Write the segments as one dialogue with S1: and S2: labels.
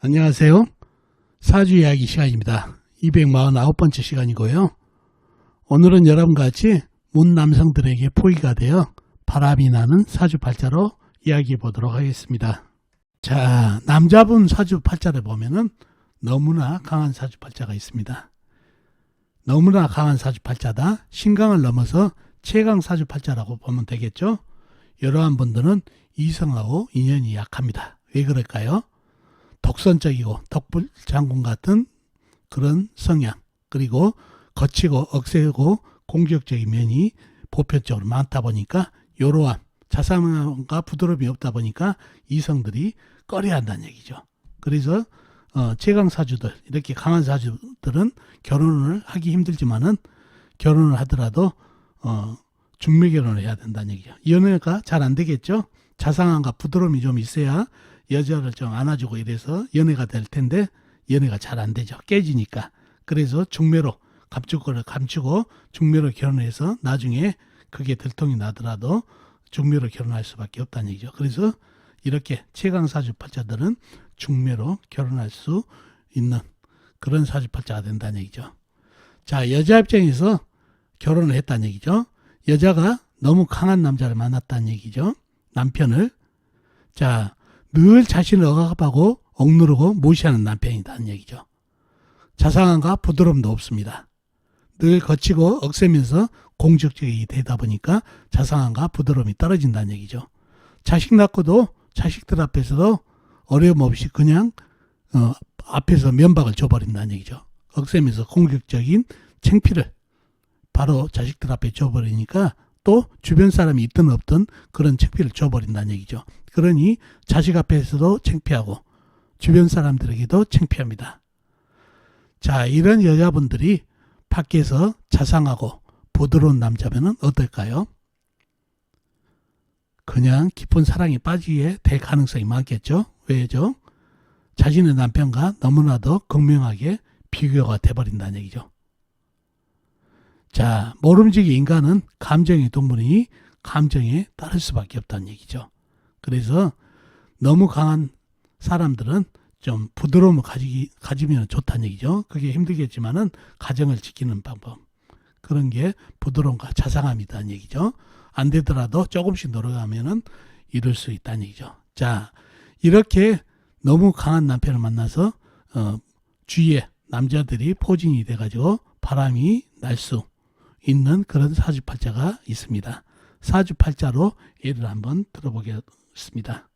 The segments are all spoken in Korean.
S1: 안녕하세요. 사주 이야기 시간입니다. 249번째 시간이고요. 오늘은 여러분과 같이 문 남성들에게 포기가 되어 바람이 나는 사주팔자로 이야기해 보도록 하겠습니다. 자, 남자분 사주팔자를 보면은 너무나 강한 사주팔자가 있습니다. 너무나 강한 사주팔자다. 신강을 넘어서 최강 사주팔자라고 보면 되겠죠. 이러한 분들은 이성하고 인연이 약합니다. 왜 그럴까요? 독선적이고 덕불장군 같은 그런 성향, 그리고 거치고 억세고 공격적인 면이 보편적으로 많다 보니까 이러한 자상함과 부드러움이 없다 보니까 이성들이 꺼려한다는 얘기죠. 그래서 최강 사주들, 이렇게 강한 사주들은 결혼을 하기 힘들지만은 결혼을 하더라도 중매 결혼을 해야 된다는 얘기죠. 연애가 잘 안 되겠죠. 자상함과 부드러움이 좀 있어야 여자를 좀 안아주고 이래서 연애가 될 텐데 연애가 잘 안 되죠. 깨지니까. 그래서 중매로 감추고를 감추고 중매로 결혼해서 나중에 그게 들통이 나더라도 중매로 결혼할 수밖에 없다는 얘기죠. 그래서 이렇게 최강 사주팔자들은 중매로 결혼할 수 있는 그런 사주팔자가 된다는 얘기죠. 자, 여자 입장에서 결혼을 했다는 얘기죠. 여자가 너무 강한 남자를 만났다는 얘기죠. 남편을. 자, 늘 자신을 억압하고 억누르고 무시하는 남편이라는 얘기죠. 자상함과 부드러움도 없습니다. 늘 거치고 억세면서 공격적이 되다 보니까 자상함과 부드러움이 떨어진다는 얘기죠. 자식 낳고도 자식들 앞에서도 어려움 없이 그냥 앞에서 면박을 줘버린다는 얘기죠. 억세면서 공격적인 창피를 바로 자식들 앞에 줘버리니까 또 주변 사람이 있든 없든 그런 창피를 줘버린다는 얘기죠. 그러니 자식 앞에서도 창피하고 주변 사람들에게도 창피합니다. 자, 이런 여자분들이 밖에서 자상하고 부드러운 남자면은 어떨까요? 그냥 깊은 사랑에 빠지게 될 가능성이 많겠죠. 왜죠? 자신의 남편과 너무나도 극명하게 비교가 돼버린다는 얘기죠. 자, 모름지기 인간은 감정의 동물이니 감정에 따를 수밖에 없다는 얘기죠. 그래서 너무 강한 사람들은 좀 부드러움을 가지면 좋다는 얘기죠. 그게 힘들겠지만은 가정을 지키는 방법, 그런 게 부드러움과 자상함이라는 얘기죠. 안 되더라도 조금씩 노력하면은 이룰 수 있다는 얘기죠. 자, 이렇게 너무 강한 남편을 만나서 주위에 남자들이 포진이 돼가지고 바람이 날 수 있는 그런 사주팔자가 있습니다. 사주팔자로 예를 한번 들어보겠습니다.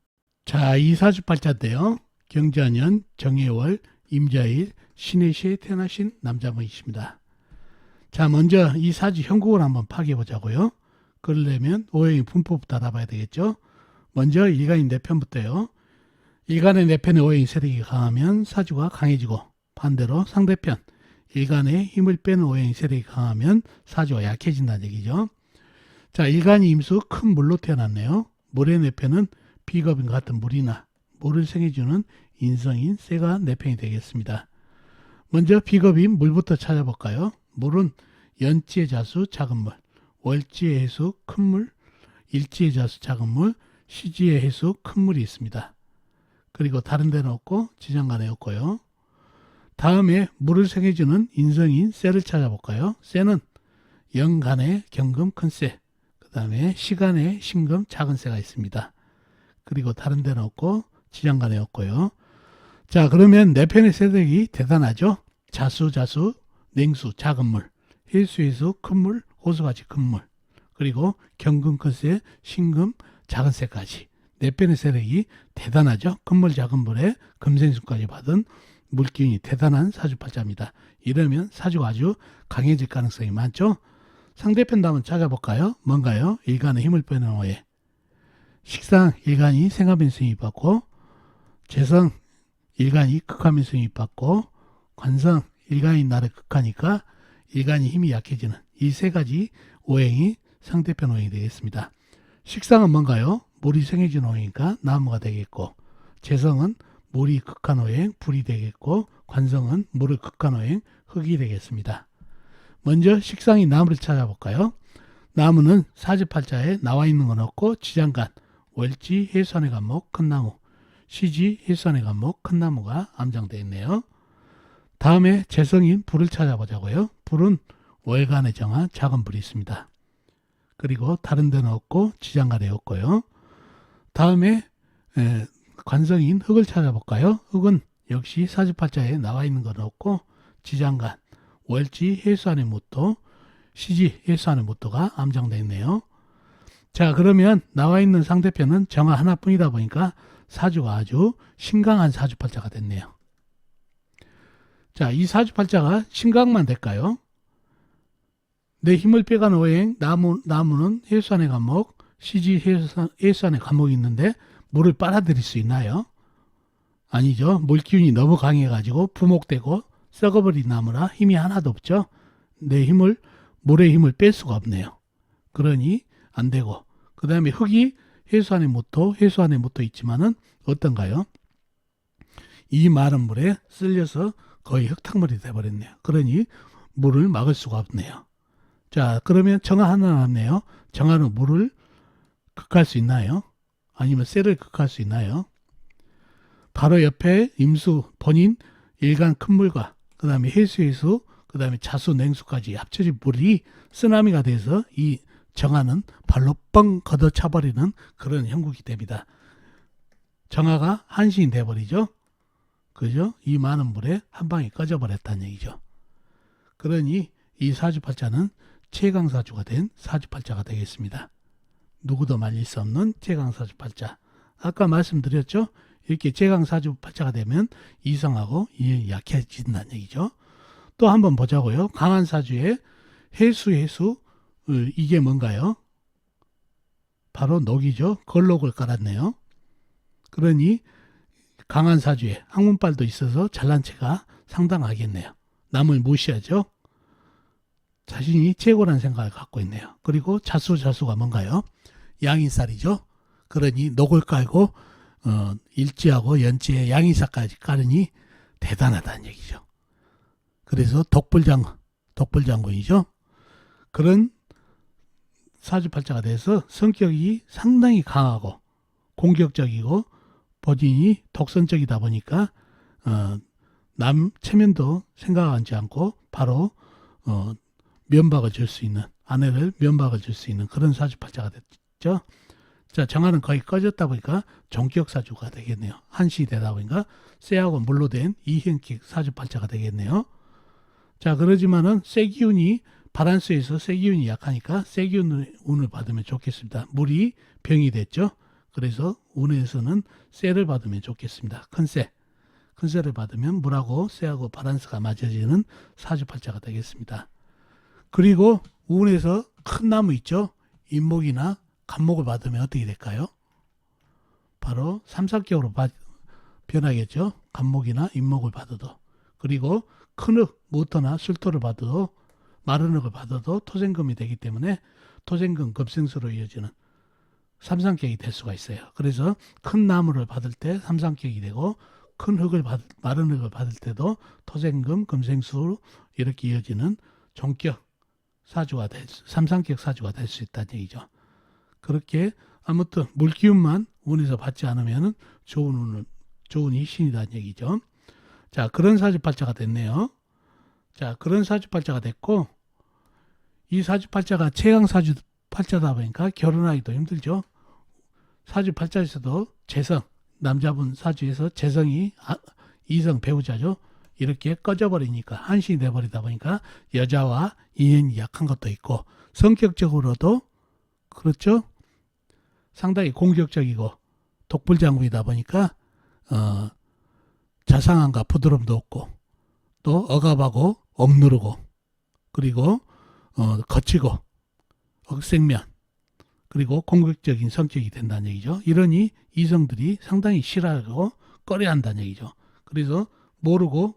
S1: 자, 이 사주팔자인데요. 경자년, 정해월, 임자일, 신해시에 태어나신 남자분이십니다. 자, 먼저 이 사주 형국을 한번 파악해 보자고요. 그러려면 오행의 분포부터 알아봐야 되겠죠. 먼저 일간인 내편부터요. 일간의 내편의 오행의 세력이 강하면 사주가 강해지고, 반대로 상대편 일간의 힘을 빼는 오행의 세력이 강하면 사주가 약해진다는 얘기죠. 자, 일간이 임수 큰 물로 태어났네요. 물의 내편은 비겁인 같은 물이나 물을 생해주는 인성인 쇠가 내편이 되겠습니다. 먼저 비겁인 물부터 찾아볼까요? 물은 연지의 자수 작은 물, 월지의 해수 큰 물, 일지의 자수 작은 물, 시지의 해수 큰 물이 있습니다. 그리고 다른 데는 없고 지장간에 없고요. 다음에 물을 생해주는 인성인 쇠를 찾아볼까요? 쇠는 영간에 경금 큰 쇠, 그 다음에 시간에 신금 작은 쇠가 있습니다. 그리고 다른 데는 없고 지장간에 없고요. 자, 그러면 내편의 세력이 대단하죠. 자수 냉수 작은 물, 해수 큰 물, 호수같이 큰 물, 그리고 경금 큰 쇠, 신금 작은 쇠까지 내편의 세력이 대단하죠. 큰 물 작은 물에 금생수까지 받은 물기운이 대단한 사주팔자입니다. 이러면 사주가 아주 강해질 가능성이 많죠. 상대편도 한번 찾아볼까요? 뭔가요? 일간의 힘을 빼는 오해. 식상 일간이 생화면성이 받고, 재성 일간이 극화면성이 받고, 관성 일간이 나를 극하니까 일간이 힘이 약해지는 이 세 가지 오행이 상대편 오행이 되겠습니다. 식상은 뭔가요? 물이 생해진 오행이니까 나무가 되겠고, 재성은 물이 극한 오행 불이 되겠고, 관성은 물을 극한 오행 흙이 되겠습니다. 먼저 식상이 나무를 찾아볼까요? 나무는 사주팔자에 나와 있는 건 없고 지장간, 월지, 해수안의 간목, 큰 나무, 시지, 해수안의 감목, 큰 나무가 암장되어 있네요. 다음에 재성인 불을 찾아보자고요. 불은 월간에 정한 작은 불이 있습니다. 그리고 다른 데는 없고 지장간에 없고요. 다음에 관성인 흙을 찾아볼까요? 흙은 역시 사주팔자에 나와 있는 건 없고 지장간, 월지, 해수안의 무토, 시지, 해수안의 무토가 암장되어 있네요. 자, 그러면 나와 있는 상대편은 정화 하나뿐이다 보니까 사주가 아주 신강한 사주팔자가 됐네요. 자, 이 사주팔자가 신강만 될까요? 내 힘을 빼간 오행, 나무는 해수안의 감목, 시지 해수안의 감목이 있는데 물을 빨아들일 수 있나요? 아니죠. 물기운이 너무 강해가지고 부목되고 썩어버린 나무라 힘이 하나도 없죠. 내 힘을, 물의 힘을 뺄 수가 없네요. 그러니 안 되고, 그 다음에 흙이 해수안의 무토 있지만은 어떤가요? 이 마른 물에 쓸려서 거의 흙탕물이 돼버렸네요. 그러니 물을 막을 수가 없네요. 자, 그러면 정화 하나 남네요. 정화는 물을 극할 수 있나요? 아니면 쇠를 극할 수 있나요? 바로 옆에 임수, 본인, 일간 큰 물과 그 다음에 해수, 그 다음에 자수, 냉수까지 합쳐진 물이 쓰나미가 돼서 이 정화는 발로 뻥 걷어차버리는 그런 형국이 됩니다. 정화가 한시인 돼버리죠. 그죠? 이 많은 물에 한 방에 꺼져버렸다는 얘기죠. 그러니 이 사주팔자는 최강사주가 된 사주팔자가 되겠습니다. 누구도 말릴 수 없는 최강사주팔자. 아까 말씀드렸죠? 이렇게 최강사주팔자가 되면 이성하고 인연이 약해진다는 얘기죠. 또 한번 보자고요. 강한 사주에 해수 이게 뭔가요? 바로 녹이죠. 걸록을 깔았네요. 그러니 강한 사주에 항문빨도 있어서 잘난 체가 상당하겠네요. 남을 무시하죠. 자신이 최고라는 생각을 갖고 있네요. 그리고 자수가 뭔가요? 양인살이죠. 그러니 녹을 깔고 일지하고 연지에 양인살까지 깔으니 대단하다는 얘기죠. 그래서 독불장군이죠. 그런 사주팔자가 돼서 성격이 상당히 강하고 공격적이고 본인이 독선적이다 보니까 남 체면도 생각하지 않고 바로 면박을 줄 수 있는, 아내를 면박을 줄 수 있는 그런 사주팔자가 됐죠. 자, 정화는 거의 꺼졌다 보니까 종격사주가 되겠네요. 한시 되다 보니까 쇠하고 물로 된 이행킥 사주팔자가 되겠네요. 자, 그러지만은 쇠기운이 바란스에서 쇠기운이 약하니까 쇠기운을 받으면 좋겠습니다. 물이 병이 됐죠. 그래서 운에서는 쇠를 받으면 좋겠습니다. 큰 쇠를 받으면 물하고 쇠하고 바란스가 맞아지는 사주팔자가 되겠습니다. 그리고 운에서 큰 나무 있죠. 인목이나 간목을 받으면 어떻게 될까요? 바로 삼삼격으로 변하겠죠. 간목이나 인목을 받아도. 그리고 큰 흙, 모터나 술토를 받아도, 마른 흙을 받아도 토생금이 되기 때문에 토생금 급생수로 이어지는 삼삼격이 될 수가 있어요. 그래서 큰 나무를 받을 때 삼삼격이 되고 큰 흙을 마른 흙을 받을 때도 토생금, 금생수로 이렇게 이어지는 종격 사주가 삼삼격 사주가 될 수 있다는 얘기죠. 그렇게 아무튼 물기운만 운에서 받지 않으면 좋은 희신이라는 얘기죠. 자, 그런 사주팔자가 됐네요. 자, 그런 사주팔자가 됐고, 이 사주팔자가 최강사주팔자다 보니까 결혼하기도 힘들죠. 사주팔자에서도 재성, 남자분 사주에서 재성이 이성 배우자죠. 이렇게 꺼져버리니까 한신이 돼버리다 보니까 여자와 인연이 약한 것도 있고 성격적으로도 그렇죠. 상당히 공격적이고 독불장군이다 보니까 자상함과 부드러움도 없고 또 억압하고 억누르고 그리고 거치고 억생면 그리고 공격적인 성격이 된다는 얘기죠. 이러니 이성들이 상당히 싫어하고 꺼려한다는 얘기죠. 그래서 모르고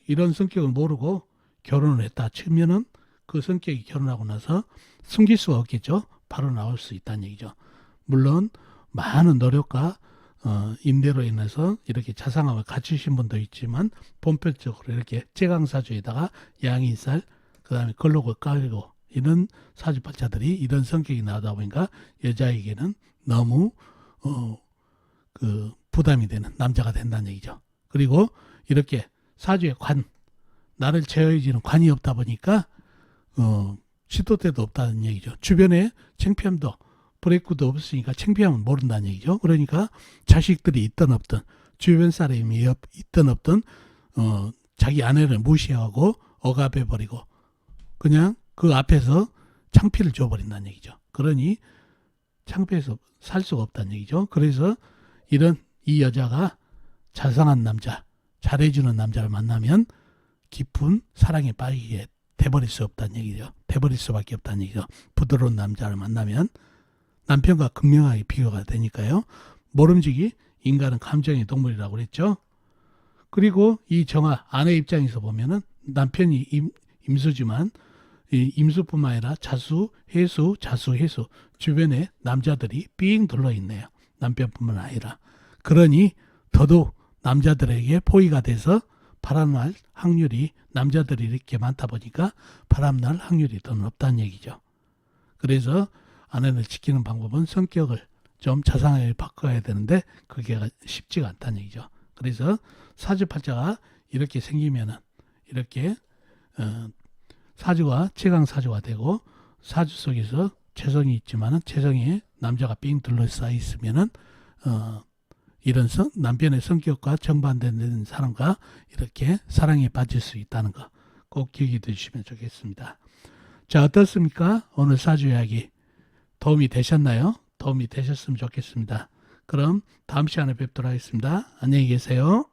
S1: 이런 성격을 모르고 결혼을 했다 치면은 그 성격이 결혼하고 나서 숨길 수가 없겠죠. 바로 나올 수 있다는 얘기죠. 물론 많은 노력과 임대로 인해서 이렇게 자상함을 갖추신 분도 있지만 본편적으로 이렇게 제강사주에다가 양인살 그 다음에 걸록을 깔고 이런 사주팔자들이 이런 성격이 나오다 보니까 여자에게는 너무 부담이 되는 남자가 된다는 얘기죠. 그리고 이렇게 사주에 나를 제어해주는 관이 없다 보니까 시도 때도 없다는 얘기죠. 주변에 창피함도 브레이크도 없으니까 창피함은 모른다는 얘기죠. 그러니까 자식들이 있든 없든 주변 사람이 있든 없든 자기 아내를 무시하고 억압해버리고 그냥 그 앞에서 창피를 줘버린다는 얘기죠. 그러니 창피해서 살 수가 없다는 얘기죠. 그래서 이 여자가 자상한 남자, 잘해주는 남자를 만나면 깊은 사랑에 빠지게 돼버릴 수 없다는 얘기죠. 돼버릴 수밖에 없다는 얘기죠. 부드러운 남자를 만나면 남편과 극명하게 비교가 되니까요. 모름지기 인간은 감정의 동물이라고 그랬죠. 그리고 이 정화 아내 입장에서 보면은 남편이 임수지만 이 임수뿐만 아니라 자수, 해수, 주변에 남자들이 삥 둘러있네요. 남편뿐만 아니라. 그러니 더더욱 남자들에게 포위가 돼서 바람날 확률이 남자들이 이렇게 많다 보니까 바람날 확률이 더 높다는 얘기죠. 그래서 아내를 지키는 방법은 성격을 좀 자상하게 바꿔야 되는데 그게 쉽지가 않다는 얘기죠. 그래서 사주팔자가 이렇게 생기면은 이렇게 사주가 최강사주가 되고 사주 속에서 재성이 있지만은 재성에 남자가 삥 둘러싸여 있으면은 이런 남편의 성격과 정반대되는 사람과 이렇게 사랑에 빠질 수 있다는 거 꼭 기억해 두시면 좋겠습니다. 자, 어떻습니까? 오늘 사주 이야기 도움이 되셨나요? 도움이 되셨으면 좋겠습니다. 그럼 다음 시간에 뵙도록 하겠습니다. 안녕히 계세요.